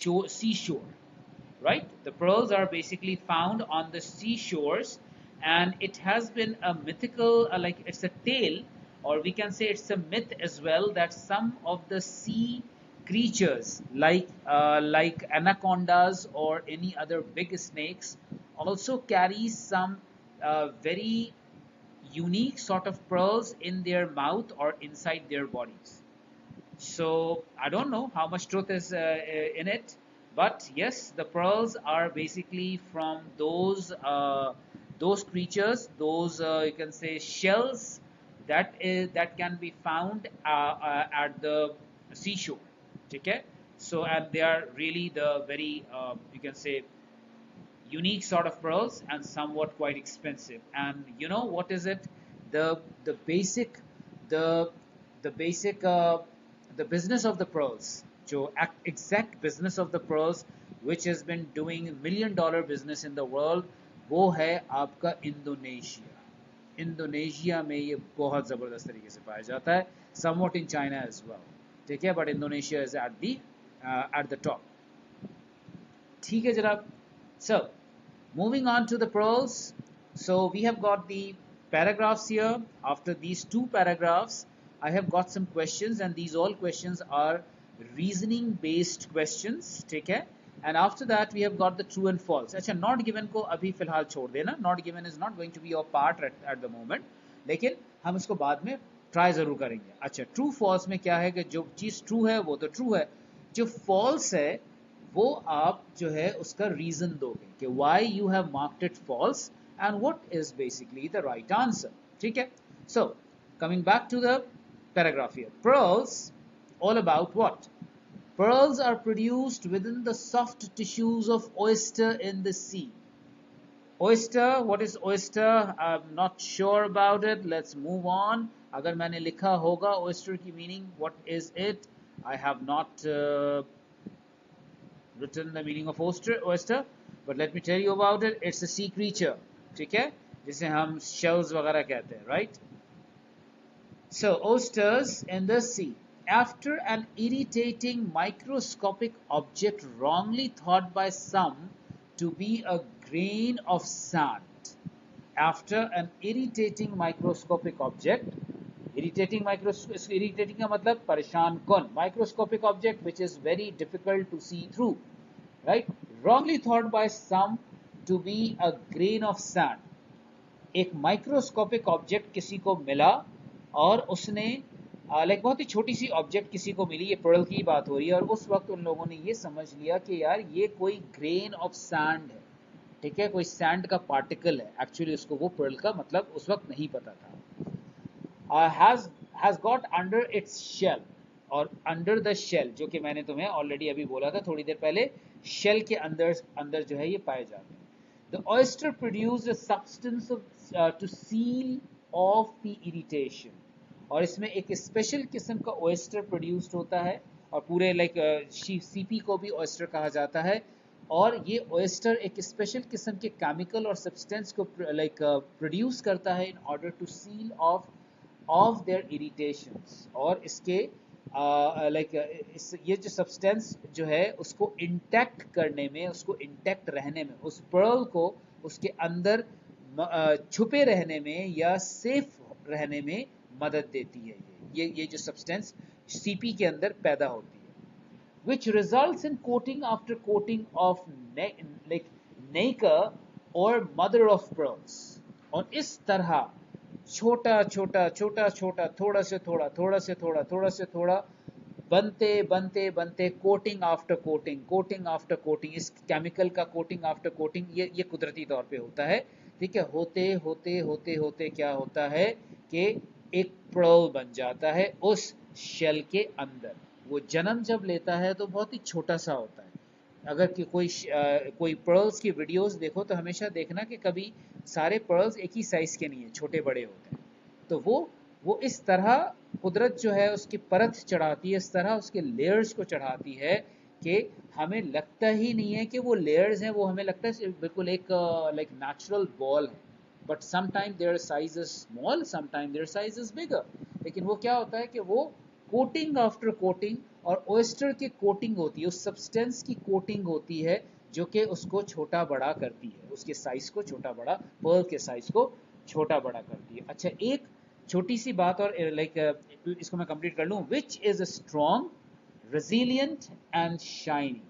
seashore, right? The pearls are basically found on the seashores, and it has been a mythical, like it's a tale, or we can say it's a myth as well, that some of the sea creatures, like anacondas or any other big snakes, also carry some very unique sort of pearls in their mouth or inside their bodies. So I don't know how much truth is in it, but yes, the pearls are basically from those creatures, those you can say shells that can be found at the seashore. Okay, so and they are really the very you can say unique sort of pearls and somewhat quite expensive. And you know what is it? The basic the the basic the business of the pearls, जो exact business of the pearls which has been doing $1 million business in the world, वो है आपका Indonesia. Indonesia में ये बहुत ज़बरदस्त तरीके से पाया जाता है, somewhat in China as well. ठीक है, but Indonesia is at the top. ठीक है जनाब. So moving on to the pearls. So we have got the paragraphs here. After these two paragraphs, I have got some questions, and these all questions are reasoning based questions. ठीक है. And after that we have got the true and false. अच्छा, not given को अभी फिलहाल छोड़ देना. Not given is not going to be your part at the moment. लेकिन हम इसको बाद में ट्राई जरूर करेंगे. अच्छा, ट्रू फॉल्स में क्या है कि जो चीज ट्रू है वो तो ट्रू है, जो फॉल्स है वो आप जो है उसका रीजन दोगे कि why you have marked it false and what is basically the right answer. ठीक है. So coming back to the paragraph here. Pearls, all about what? Pearls are produced within the soft tissues of oyster in the sea. Oyster, what is oyster? I'm not sure about it. Let's move on. अगर मैंने लिखा होगा oyster की meaning, what is it? I have not written the meaning of oyster, but let me tell you about it. It's a sea creature, ठीक है, जिसे हम shells वगैरह कहते हैं, right? So oysters in the sea. After an irritating microscopic object wrongly thought by some to be a grain of sand. After an irritating microscopic object, irritating का मतलब परेशान कौन, microscopic object which is very difficult to see through, right? Wrongly thought by some to be a grain of sand. एक microscopic object किसी को मिला और उसने लाइक बहुत ही छोटी सी ऑब्जेक्ट किसी को मिली, ये पर्ल की बात हो रही है, और उस वक्त उन लोगों ने ये समझ लिया कि यार ये कोई ग्रेन ऑफ सैंड है. ठीक है, कोई सैंड का पार्टिकल है. एक्चुअली उसको वो पर्ल का मतलब उस वक्त नहीं पता था. Has got under its shell, और अंडर द शेल, जो कि मैंने तुम्हें ऑलरेडी अभी बोला था थोड़ी देर पहले, शेल के अंदर अंदर जो है ये पाए जाते हैं. The oyster produces a substance to seal off the irritation. और इसमें एक स्पेशल किस्म का oyster प्रोड्यूस्ड होता है, और पूरे लाइक सीपी को भी oyster कहा जाता है. और ये oyster एक स्पेशल किस्म के केमिकल और सब्सटेंस को लाइक प्रोड्यूस करता है in order to seal off their irritations. और इसके ये जो सब्सटेंस जो है उसको इंटैक्ट करने में, उसको इंटैक्ट रहने में, उस पर्ल को उसके अंदर छुपे रहने में या सेफ रहने में मदद देती है. ये जो सब्सटेंस सीपी के अंदर पैदा होती है. which results in coating after coating of nacre or mother of pearls. और इस तरह छोटा छोटा छोटा छोटा, थोड़ा से थोड़ा, थोड़ा से थोड़ा, थोड़ा से थोड़ा, बनते बनते बनते, coating after coating, coating after coating, इस केमिकल का कोटिंग आफ्टर कोटिंग, ये कुदरती तौर पे होता है. ठीक है, होते होते होते होते क्या होता है कि एक पर्ल बन जाता है उस शेल के अंदर. वो जन्म जब लेता है तो बहुत ही छोटा सा होता है. अगर कि कोई पर्ल्स की वीडियोस देखो तो हमेशा देखना कि कभी सारे पर्ल्स एक ही साइज के नहीं है, छोटे बड़े होते हैं. तो वो इस तरह कुदरत जो है उसकी परत चढ़ाती है, इस तरह उसके लेयर्स को चढ़ाती है कि हमें लगता ही नहीं है कि वो लेयर्स हैं. वो हमें लगता है बिल्कुल एक लाइक नेचुरल बॉल है, but sometime their size is small, sometime their size is bigger. लेकिन वो क्या होता है कि वो कोटिंग आफ्टर कोटिंग, और ओएस्टर की कोटिंग होती है, उस सब्सटेंस की कोटिंग होती है जो कि उसको छोटा बड़ा करती है, उसके साइज को छोटा बड़ा, पर्ल के साइज को छोटा बड़ा करती है। अच्छा, एक छोटी सी बात और लाइक इसको मैं कंप्लीट कर लूं, which is strong, resilient and shiny.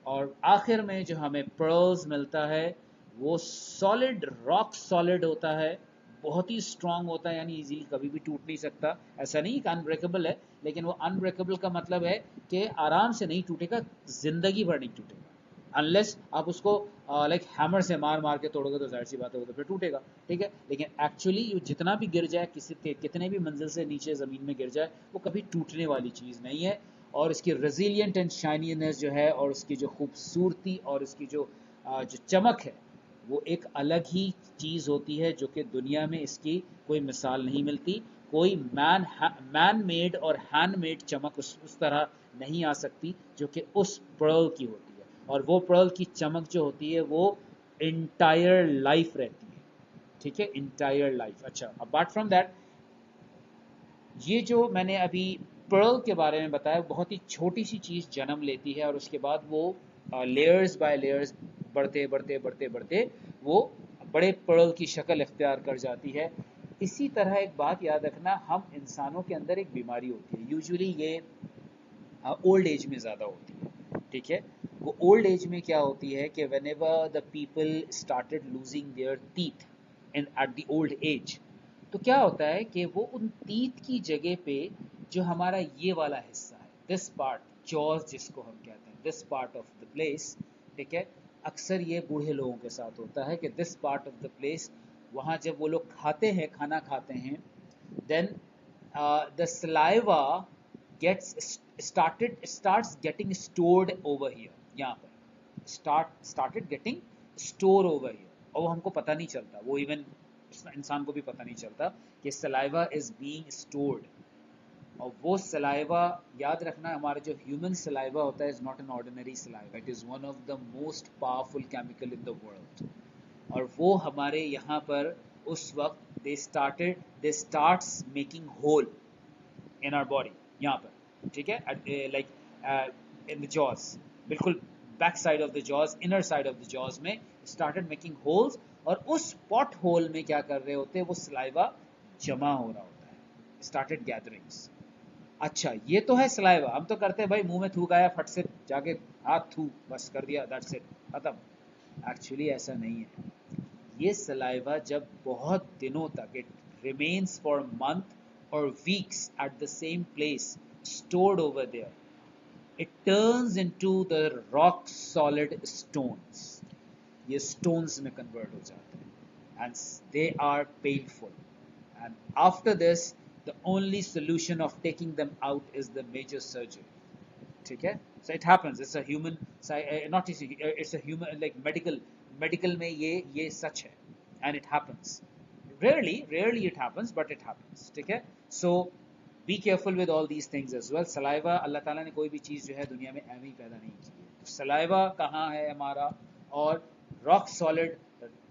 और आखिर में जो हमें पर्ल्स मिलता है वो सॉलिड, रॉक सॉलिड होता है, बहुत ही स्ट्रांग होता है, यानी इजीली कभी भी टूट नहीं सकता। ऐसा नहीं कि अनब्रेकेबल है, लेकिन वो अनब्रेकेबल का मतलब है कि आराम से नहीं टूटेगा, जिंदगी भर नहीं टूटेगा, अनलेस आप उसको लाइक हैमर से मार मार के तोड़ोगे तो जाहिर सी बात है वो तो फिर टूटेगा, ठीक है। लेकिन एक्चुअली ये जितना भी गिर जाए, किसी के कितने भी मंजिल से नीचे ज़मीन में गिर जाए, वो कभी टूटने वाली चीज़ नहीं है। और इसकी रेजिलियंट एंड शाइनीनेस जो है, और उसकी जो खूबसूरती और इसकी जो चमक है, वो एक अलग ही चीज़ होती है जो कि दुनिया में इसकी कोई मिसाल नहीं मिलती। कोई मैन मेड और हैंड मेड चमक उस तरह नहीं आ सकती जो कि उस पर्ल की होती है। और वो पर्ल की चमक जो होती है वो इंटायर लाइफ रहती है, ठीक है, इंटायर लाइफ। अच्छा, अपार्ट फ्रॉम दैट, ये जो मैंने अभी पर्ल के बारे में बताया, बहुत ही छोटी सी चीज़ जन्म लेती है और उसके बाद वो लेयर्स बाय लेयर्स बढ़ते बढ़ते बढ़ते बढ़ते वो बड़े पर्ल की शक्ल इख्तियार कर जाती है। इसी तरह एक बात याद रखना, हम इंसानों के अंदर एक बीमारी होती है, यूजुअली ये ओल्ड एज में ज़्यादा होती है, ठीक है। वो ओल्ड एज में क्या होती है कि when ever the people started losing their teeth in at the old age, तो क्या होता है कि वो उन टीथ की जगह पे जो हमारा ये वाला हिस्सा है, दिस पार्ट, जॉज जिसको हम कहते हैं, this part of the place, ठीक है, अक्सर ये बूढ़े लोगों के साथ होता है कि this part of the place, वहाँ जब वो लोग खाते हैं, खाना खाते हैं, then the saliva starts getting stored over here, यहाँ पर started getting store over here, और वो हमको पता नहीं चलता, वो इवन इंसान को भी पता नहीं चलता कि saliva is being stored। और वो सलाइवा, याद रखना, हमारा जो ह्यूमन सलाइवा होता है is not an ordinary saliva, it is one of the most powerful chemical in the world. और वो हमारे यहाँ पर उस वक्त they starts making hole in our body, यहाँ पर, ठीक है, लाइक इन द जॉज, बिल्कुल back side of the jaws, inner side of the jaws में स्टार्टेड मेकिंग होल्स, और उस पॉट होल में क्या कर रहे होते हैं, वो सलाइवा जमा हो रहा होता है, स्टार्टेड गैदरिंग्स। अच्छा, ये तो है सलाइवा, हम तो करते हैं भाई, मुंह में थूक आया, फट से जाके हाथ थू, बस कर दिया, दैट्स इट, खत्म। एक्चुअली ऐसा नहीं है। ये सलाइवा जब बहुत दिनों तक, इट रिमेन्स फॉर मंथ और weeks at the same place, stored over there, it turns into the rock solid stones, ये स्टोन्स में कन्वर्ट हो जाते हैं, and they are painful, and after this the only solution of taking them out is the major surgery, ठीक है। So it happens, it's a human, not it's a human, like medical में ये सच है, and it happens rarely it happens, but it happens, ठीक है। So be careful with all these things as well। saliva, अल्लाह ताला ने कोई भी चीज़ जो है दुनिया में ऐਵੇਂ ही पैदा नहीं की है, तो saliva कहाँ है हमारा, और रॉक सॉलिड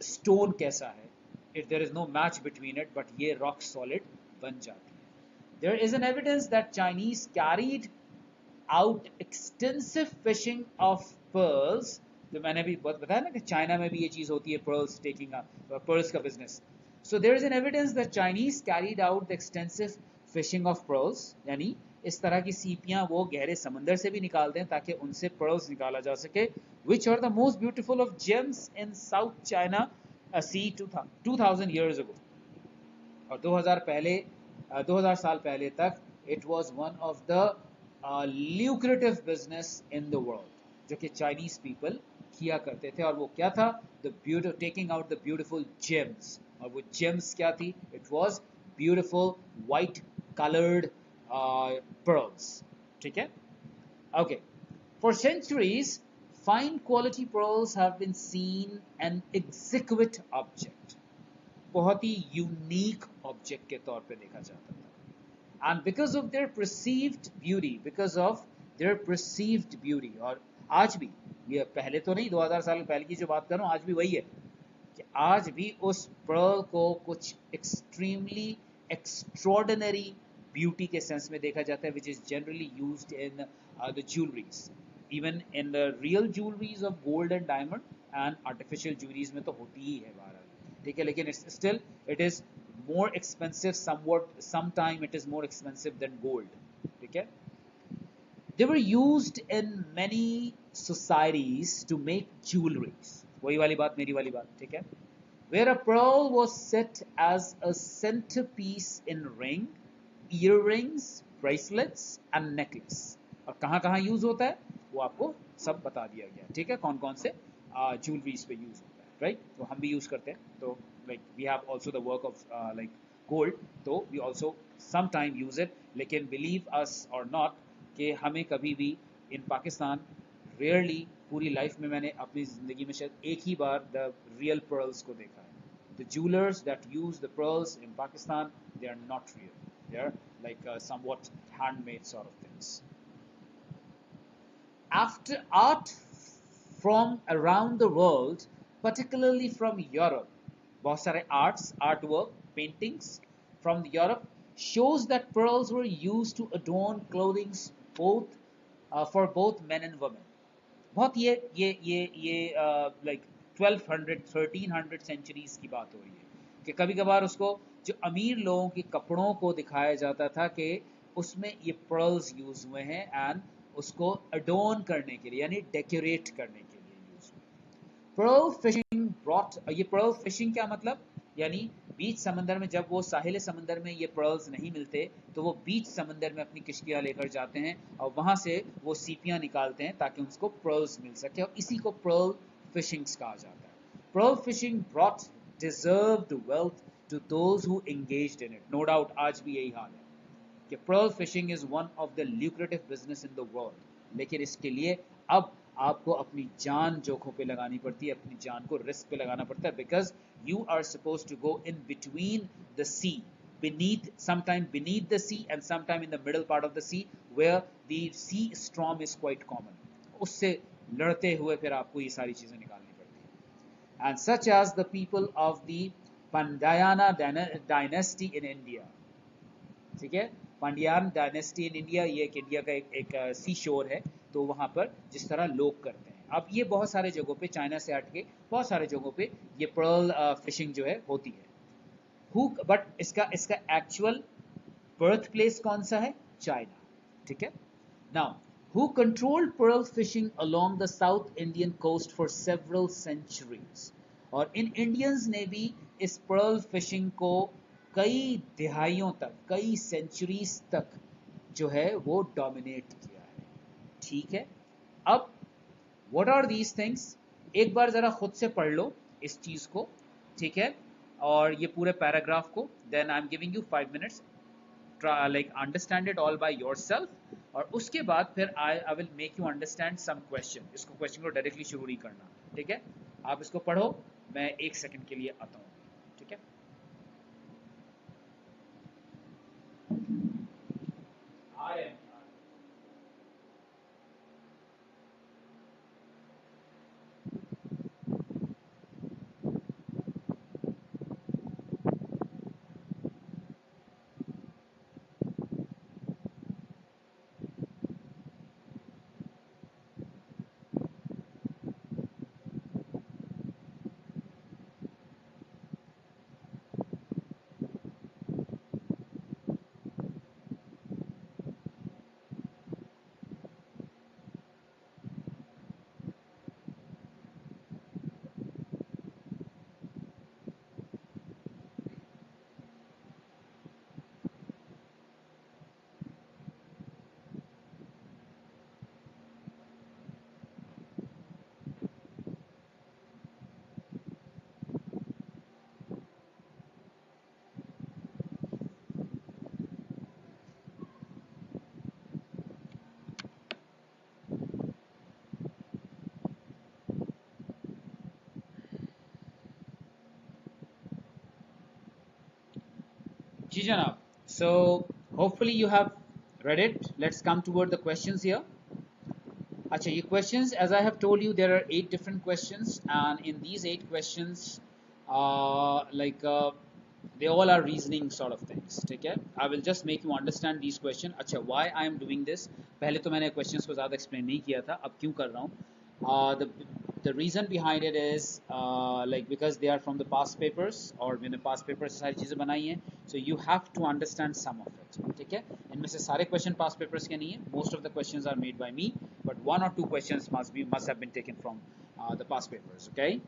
स्टोन कैसा है, if there is no match between it, but ये rock solid बन जाती है। There is an evidence that Chinese carried out extensive fishing of pearls, तो मैंने भी बहुत बताया ना कि चाइना में भी ये चीज़ होती है, pearls taking up pearls का business। So there is an evidence that Chinese carried out the extensive fishing of pearls, यानी इस तरह की सीपियां वो गहरे समंदर से भी निकालते हैं ताकि उनसे pearls निकाला जा सके, which are the most beautiful of gems in South China Sea 2000 years ago। और 2000 साल पहले तक it was one of the lucrative business in the world, जो कि चाइनीज पीपल किया करते थे। और वो क्या था, the taking out the beautiful gems, और वो जेम्स क्या थी, it was beautiful white coloured pearls, ठीक है, okay. For centuries fine quality pearls have been seen an exquisite object, बहुत ही यूनिक ऑब्जेक्ट के तौर पे देखा जाता था, and because of their perceived beauty, और आज भी, ये पहले तो नहीं, 2000 साल पहले की जो बात कर रहा हूँ, आज भी वही है कि आज भी उस पर्ल को कुछ एक्सट्रीमली एक्स्ट्रॉर्डिनरी ब्यूटी के सेंस में देखा जाता है, which is generally used in the jewelleries, even in the real jewelleries of gold and diamond and artificial jewelleries में तो होती ही है बहरहाल, ठीक है, लेकिन still it is more expensive somewhat, sometime it is more expensive than gold, ठीक है. They were used in many societies to make jewelries, वही वाली बात, मेरी वाली बात, ठीक है, where a pearl was set as a centerpiece in ring, earrings, bracelets and necklace. और कहाँ कहाँ यूज होता है वो आपको सब बता दिया गया, ठीक है, कौन कौन से ज्वेलरीज पे यूज होता है, राइट. तो हम भी यूज करते हैं, तो like we have also the work of like gold, तो we also sometime use it, लेकिन believe us or not कि हमें कभी भी in Pakistan rarely, पूरी लाइफ में मैंने अपनी जिंदगी में शायद एक ही बार the real pearls को देखा है. The jewelers that use the pearls in Pakistan, they are not real, they are like somewhat handmade sort of things. After art from around the world, particularly from Europe, बहुत सारे artwork, paintings from Europe shows that pearls were used to adorn clothing both for both men and women. बहुत ये like 1200 1300 centuries की बात हो रही है कि कभी कभार उसको जो अमीर लोगों के कपड़ों को दिखाया जाता था कि उसमें ये pearls यूज हुए हैं एंड उसको adorn करने के लिए यानी डेकोरेट करने के लिए यूज हुए. Pearl fishing brought, ये pearl fishing क्या मतलब, यानी बीच समंदर में जब वो साहिल समंदर में ये pearls नहीं मिलते तो वो बीच समंदर में अपनी किश्तियां लेकर जाते हैं और वहां से वो सीपियां निकालते हैं ताकि उनको pearls मिल सके, और इसी को pearl fishing कहा जाता है. Pearl fishing brought deserved wealth to those who engaged in it. No doubt आज भी यही हाल है कि pearl fishing is one of the lucrative business in the world, लेकिन इसके लिए अब आपको अपनी जान जोखों पे लगानी पड़ती है, अपनी जान को रिस्क पे लगाना पड़ता है, because you are suppose to go in between the sea, beneath, sometime beneath the sea and sometime in the middle part of the sea where the sea storm is quite common. उससे लड़ते हुए फिर आपको ये सारी चीजें निकालनी पड़ती है. And such as the people of the Pandayana dynasty in India, ठीक है, पांड्यान डायनेस्टी इन इंडिया, ये एक इंडिया का एक सी शोर है, तो वहां पर जिस तरह लोग करते हैं, अब ये बहुत सारे जगहों पे चाइना से हट के बहुत सारे जगहों पे ये पर्ल फिशिंग जो है होती है. हु बट इसका एक्चुअल बर्थ प्लेस कौन सा है, चाइना, ठीक है. Now who controlled pearl fishing along the south Indian coast for several centuries, और इन इंडियंस ने भी इस पर्ल फिशिंग को कई दिहाइयों तक, कई सेंचुरीज तक जो है वो डोमिनेट किया है, ठीक है. अब व्हाट आर दीज थिंग्स, एक बार जरा खुद से पढ़ लो इस चीज को, ठीक है, और ये पूरे पैराग्राफ को, then I am giving you 5 minutes, like understand it all by yourself, और उसके बाद फिर I will make you understand some question. इसको क्वेश्चन को डायरेक्टली शुरू नहीं करना, ठीक है, आप इसको पढ़ो, मैं 1 सेकंड के लिए आता हूँ, ठीक है. I am. जी जनाब, so hopefully you have read it. Let's come toward the questions here. अच्छा, ये questions, as I have told you, there are 8 different questions, and in these 8 questions, they all are reasoning sort of things. ठीक है, I will just make you understand these questions. अच्छा, why I am doing this, पहले तो मैंने questions को ज़्यादा explain नहीं किया था, अब क्यों कर रहा हूँ? The reason behind it is like because they are from the past papers, और मैंने past papers से सारी चीज़ें बनाई हैं, so you have to understand some of it. ठीक है, इनमें से सारे question past papers के नहीं हैं, most of the questions are made by me, but one or two questions must have been taken from the past papers. Okay.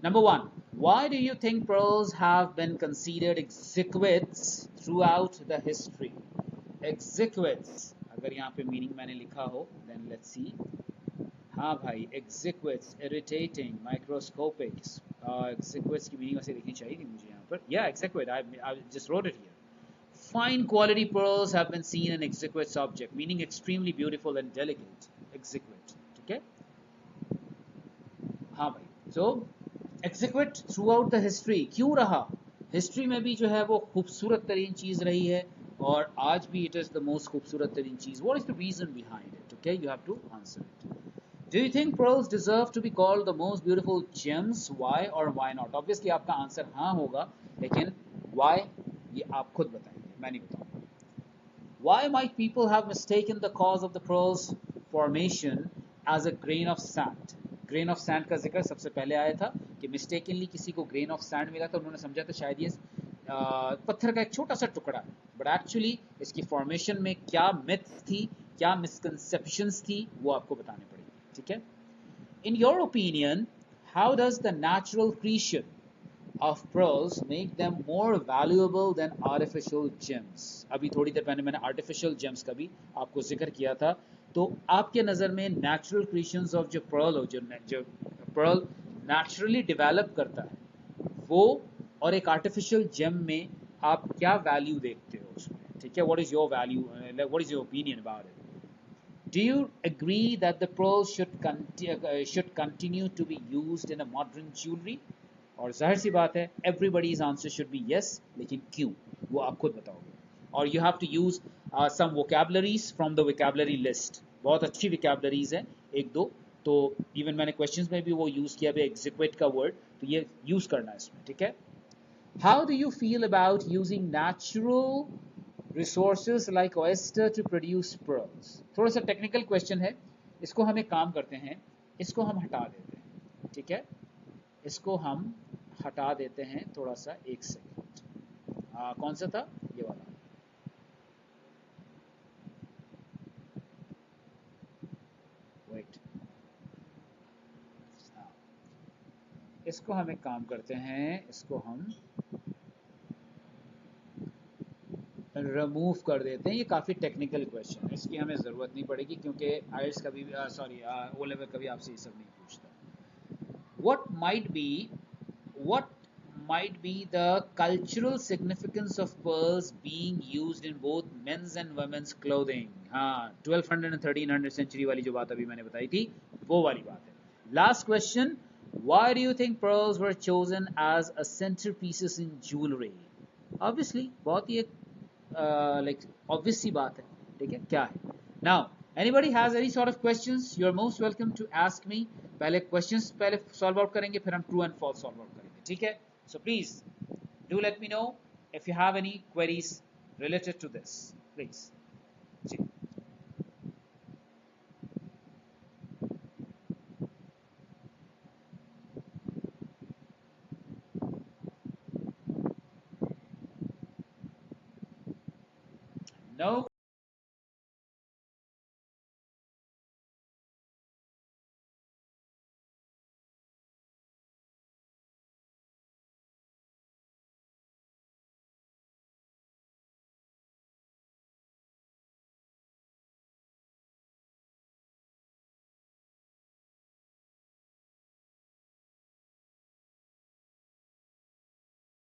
Number one, why do you think pearls have been considered exquisites throughout the history? Exquisites, अगर यहाँ पे meaning मैंने लिखा हो, then let's see. हाँ भाई, exquisites, irritating, microscopic. Exquisites की meaning वैसे लिखनी चाहिए थी मुझे यहाँ पर. Yeah, exquisite. I just wrote it here. Fine quality pearls have been seen in exquisite object, meaning extremely beautiful and delicate. Exquisite. ठीक है? हाँ भाई. So execute throughout the history, क्यों रहा? हिस्ट्री में भी जो है वो खूबसूरत तरीन चीज रही है, और आज भी इट इज द मोस्ट खूबसूरत तरीन चीज. What is the reason behind it? Okay, you have to answer it. Do you think pearls deserve to be called the most beautiful gems? Why और व्हाई नॉट? ऑब्वियसली आपका answer हाँ होगा, लेकिन why ये आप खुद बताएंगे, मैं नहीं बताऊंगा. Why might people have mistaken the cause of the pearls formation as a grain of sand? Grain of sand का जिक्र सबसे पहले आया था कि mistakenly किसी को grain of sand मिला था, उन्होंने समझा था शायद ये पत्थर का एक छोटा सा टुकड़ा है, but actually इसकी formation में क्या myths थी, क्या misconceptions थी, वो आपको बताने पड़ेगी. ठीक है? In your opinion, how does the natural creation of pearls make them more valuable than artificial gems? अभी थोड़ी देर पहले मैंने artificial gems का भी आपको जिक्र किया था. तो आपके नज़र में natural creations of जो pearl हो, जो pearl naturally develop करता है, वो और एक artificial gem में आप क्या value देखते हो उसमें? ठीक है, what is your value, what is your opinion about it? Do you agree that the pearl should continue to be used in a modern jewelry? और जाहिर सी बात है, everybody's answer should be yes, लेकिन क्यों वो आप खुद बताओगे. और you have to use some vocabularies from the vocabulary list. बहुत अच्छी vocabularies हैं, एक दो, तो even मैंने questions में भी वो use किया है exquisite का word, तो ये use करना है इसमें. ठीक है? How do you feel about using natural resources like oyster to produce pearls? थोड़ा सा technical question है, इसको हम एक काम करते हैं, इसको हम हटा देते हैं. ठीक है, इसको हम हटा देते हैं थोड़ा सा, एक सेकंड. कौन सा था ये वाला? वेट, इसको हम एक काम करते हैं, इसको हम रिमूव कर देते हैं. ये काफ़ी टेक्निकल क्वेश्चन है, इसकी हमें ज़रूरत नहीं पड़ेगी, क्योंकि आईएल्ट्स का भी सॉरी ओ लेवल का भी आपसे ये सब नहीं पूछता. What might be the cultural significance of pearls being used in both men's and women's clothing? हाँ, 1200 and 1300 century वाली जो बात अभी मैंने बताई थी, वो वाली बात है. Last question, why do you think pearls were chosen as a centerpieces in jewelry? Obviously, बहुत ही एक like obvious सी बात है. ठीक है, क्या है? Now, anybody has any sort of questions, you are most welcome to ask me. पहले questions पहले solve out करेंगे, फिर हम true and false solve out करेंगे. ठीक है? So please do let me know if you have any queries related to this, please. Ji. No